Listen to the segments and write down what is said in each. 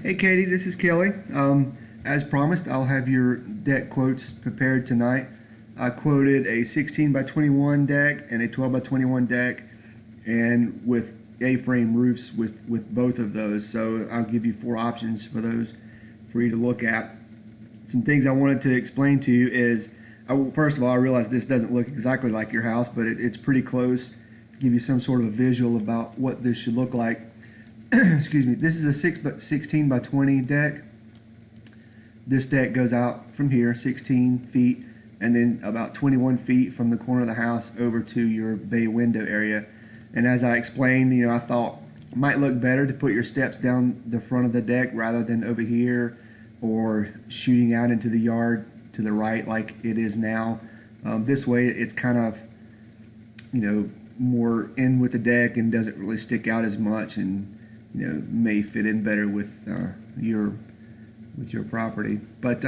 Hey Katie, this is Kelly. As promised, I'll have your deck quotes prepared tonight. I quoted a 16 by 21 deck and a 12 by 21 deck, and with A-frame roofs with both of those. So I'll give you 4 options for those for you to look at. Some things I wanted to explain to you is, first of all, I realize this doesn't look exactly like your house, but it's pretty close. Give you some sort of a visual about what this should look like. Excuse me. This is a 16 by 20 deck. This deck goes out from here 16 feet and then about 21 feet from the corner of the house over to your bay window area. And as I explained, I thought it might look better to put your steps down the front of the deck rather than over here or shooting out into the yard to the right like it is now. This way it's kind of, more in with the deck and doesn't really stick out as much, and may fit in better with your property. But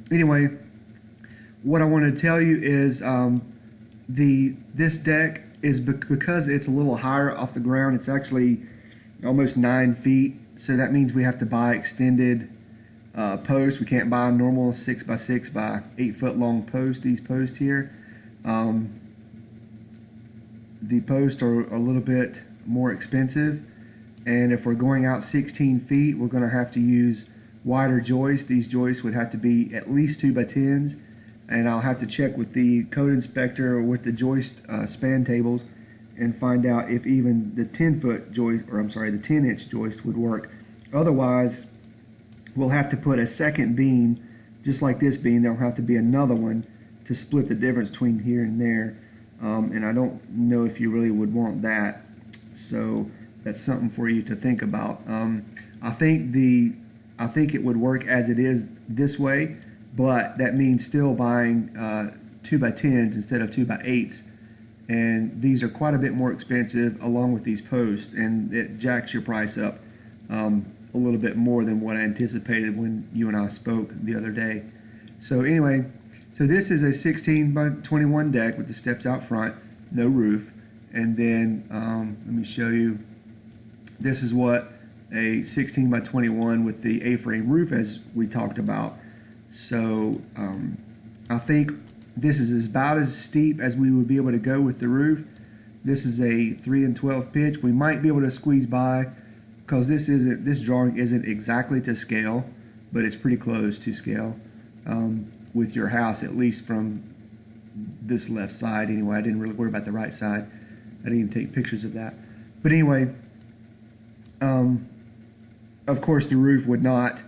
anyway, what I want to tell you is this deck is because it's a little higher off the ground. It's actually almost 9 feet, so that means we have to buy extended posts. We can't buy a normal 6 by 6 by 8 foot long post. These posts here, the posts are a little bit more expensive. And if we're going out 16 feet, we're going to have to use wider joists. These joists would have to be at least 2 by 10s, and I'll have to check with the code inspector or with the joist span tables and find out if even the 10-foot joist, or I'm sorry, the 10-inch joist would work. Otherwise, we'll have to put a second beam, just like this beam. There'll have to be another one to split the difference between here and there, and I don't know if you really would want that. So that's something for you to think about. I think it would work as it is this way, but that means still buying 2 by 10s instead of 2 by 8s, and these are quite a bit more expensive along with these posts, and it jacks your price up a little bit more than what I anticipated when you and I spoke the other day. So anyway, so this is a 16 by 21 deck with the steps out front, no roof, and then let me show you. This is what a 16 by 21 with the A-frame roof, as we talked about. So I think this is about as steep as we would be able to go with the roof. This is a 3 and 12 pitch. We might be able to squeeze by because this drawing isn't exactly to scale, but it's pretty close to scale with your house, at least from this left side. Anyway, I didn't really worry about the right side. I didn't even take pictures of that. But anyway, of course, the roof would not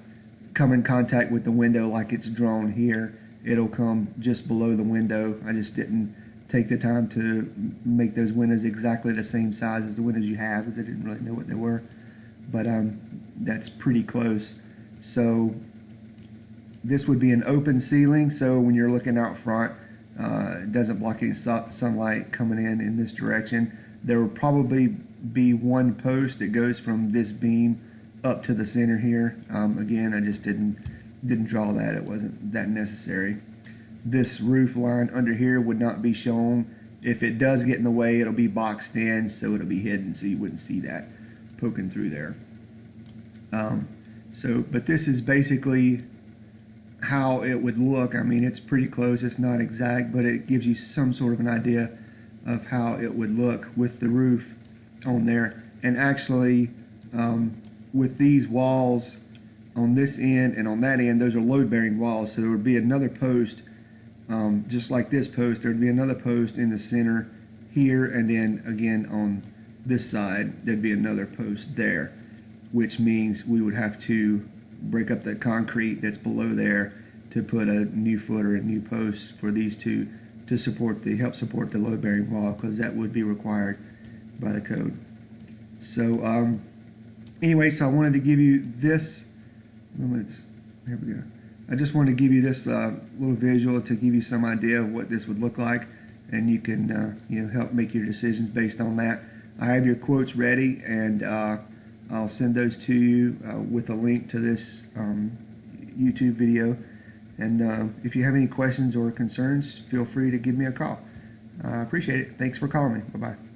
come in contact with the window like it's drawn here. It'll come just below the window. I just didn't take the time to make those windows exactly the same size as the windows you have, because I didn't really know what they were. But that's pretty close. So this would be an open ceiling, so when you're looking out front, it doesn't block any sunlight coming in this direction. There will probably be one post that goes from this beam up to the center here. Again, I just didn't draw that. It wasn't that necessary. This roof line under here would not be shown. If it does get in the way, it'll be boxed in, so it'll be hidden, so you wouldn't see that poking through there. But this is basically how it would look. I mean, it's pretty close. It's not exact, but it gives you some sort of an idea of how it would look with the roof on there. And actually, with these walls on this end and on that end, those are load-bearing walls, so there would be another post, just like this post. There would be another post in the center here, and then again on this side there'd be another post there, which means we would have to break up the concrete that's below there to put a new footer and new post for these two to help support the load-bearing wall, because that would be required by the code. So anyway, so I wanted to give you this. There we go. I just wanted to give you this little visual to give you some idea of what this would look like, and you can help make your decisions based on that. I have your quotes ready, and I'll send those to you with a link to this YouTube video. And if you have any questions or concerns, feel free to give me a call. I appreciate it. Thanks for calling me. Bye-bye.